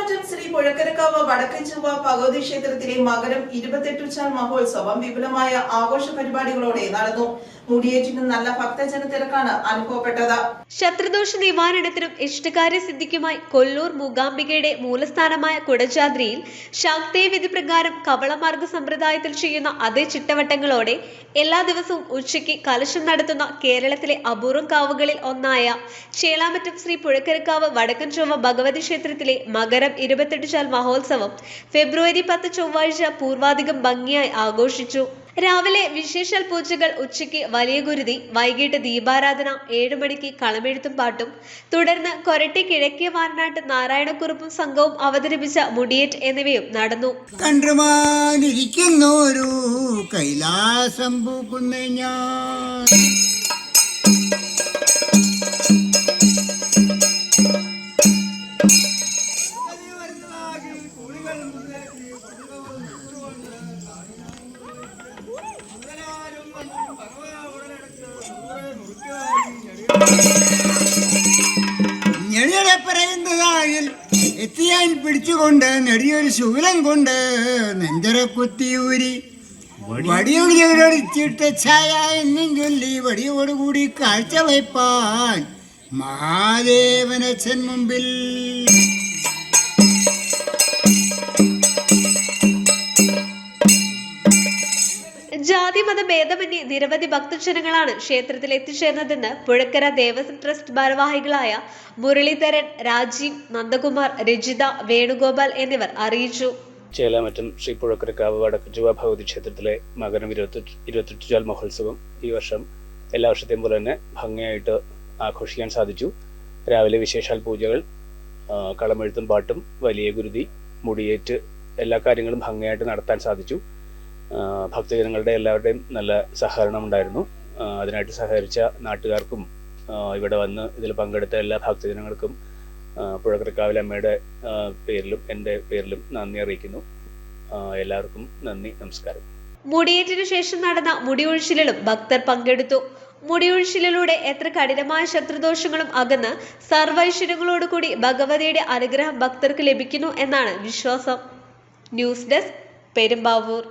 ചേലാമറ്റം ശ്രീ പുഴക്കരക്കാവ് വടക്കഞ്ചുവ ഭഗവതി ക്ഷേത്രത്തിലെ മകരം 28 മഹോത്സവം വിപുലമായ ആഘോഷ പരിപാടികളോടെ നടന്നു. മുടിയേറ്റിന് നല്ല ഭക്തജന തിരക്കാണ് അനുഭവപ്പെട്ടത്. ശത്രുദോഷ നിവാരണത്തിനും ഇഷ്ടകാര്യ സിദ്ധിക്കുമായി കൊല്ലൂർ മൂകാംബികയുടെ മൂലസ്ഥാനമായ കുടജാദ്രിയിൽ ശാക്തേയ വിധി പ്രകാരം കവളമാർഗ സമ്പ്രദായത്തിൽ ചെയ്യുന്ന അതേ ചിട്ടവട്ടങ്ങളോടെ എല്ലാ ദിവസവും ഉച്ചയ്ക്ക് കലശം നടത്തുന്ന കേരളത്തിലെ അപൂർവം കാവുകളിൽ ഒന്നായ ചേലാമറ്റം ശ്രീ പുഴക്കരക്കാവ് വടക്കഞ്ചൊവ്വ ഭഗവതി ക്ഷേത്രത്തിലെ മകരം 28 മഹോത്സവം ഫെബ്രുവരി 10 ചൊവ്വാഴ്ച പൂർവാധികം ഭംഗിയായി ആഘോഷിച്ചു. രാവിലെ വിശേഷാൽ പൂജകൾ, ഉച്ചയ്ക്ക് വലിയ ഗുരുതി, വൈകിട്ട് ദീപാരാധന, 7 മണിക്ക് കളമെഴുത്തും പാട്ടും, തുടർന്ന് കൊരട്ടി കിഴക്കേ വാരനാട്ട് നാരായണക്കുറുപ്പും സംഘവും അവതരിപ്പിച്ച മുടിയേറ്റ് എന്നിവയും നടന്നു. കണ്ടുമാനിരിക്കുന്നൊരു കൈലാസം പൂക്കുന്ന ഞാൻ ഞെടിയുടെ പറയുന്നതായിൽ എത്തിയാൻ പിടിച്ചുകൊണ്ട് നെടിയൊരു ശൂലം കൊണ്ട് നെഞ്ചര കുത്തിയൂരി വടിയൊടിച്ചിട്ട ഛായ എന്നും ചൊല്ലി വടിയോടുകൂടി കാഴ്ച വയ്പ്പാൻ മഹാദേവനച്ഛൻ മുമ്പിൽ ജാതിമത ഭേദമന്യേ നിരവധി ഭക്തജനങ്ങളാണ് ക്ഷേത്രത്തിൽ എത്തിച്ചേർന്നതെന്ന് പുഴക്കര ദേവസ്വം ട്രസ്റ്റ് ഭാരവാഹികളായ മുരളീധരൻ, രാജീവ്, നന്ദകുമാർ, രജിത, വേണുഗോപാൽ എന്നിവർ അറിയിച്ചു. ചേലാമറ്റം ശ്രീ പുഴക്കരക്കാവ് വടക്കഞ്ചുവ ഭഗവതി ക്ഷേത്രത്തിലെ മകരം 28 മഹോത്സവം ഈ വർഷം എല്ലാ വർഷത്തെയും പോലെ തന്നെ ഭംഗിയായിട്ട് ആഘോഷിക്കാൻ സാധിച്ചു. രാവിലെ വിശേഷാൽ പൂജകൾ, കളമെഴുത്തും പാട്ടും, വലിയ ഗുരുതി, മുടിയേറ്റ് എല്ലാ കാര്യങ്ങളും ഭംഗിയായിട്ട് നടത്താൻ സാധിച്ചു. ഭക്തജനങ്ങളുടെ എല്ലാവരുടെയും നല്ല സഹകരണം ഉണ്ടായിരുന്നു. അതിനായിട്ട് സഹകരിച്ച നാട്ടുകാർക്കും ഇവിടെ വന്ന് ഇതിൽ പങ്കെടുത്ത എല്ലാ ഭക്തജനങ്ങൾക്കും പുഴക്കരക്കാവിലെ അമ്മയുടെ പേരിലും എൻ്റെ പേരിലും നന്ദി അറിയിക്കുന്നു. എല്ലാവർക്കും നന്ദി, നമസ്കാരം. മുടിയേറ്റിനു ശേഷം നടന്ന മുടിയൊഴിച്ചിലും ഭക്തർ പങ്കെടുത്തു. മുടിയൊഴിച്ചിലൂടെ എത്ര കഠിനമായ ശത്രുദോഷങ്ങളും അകന്ന് സർവൈശ്വര്യങ്ങളോടുകൂടി ഭഗവതിയുടെ അനുഗ്രഹം ഭക്തർക്ക് ലഭിക്കുന്നു എന്നാണ് വിശ്വാസം. News desk, Perumbavoor.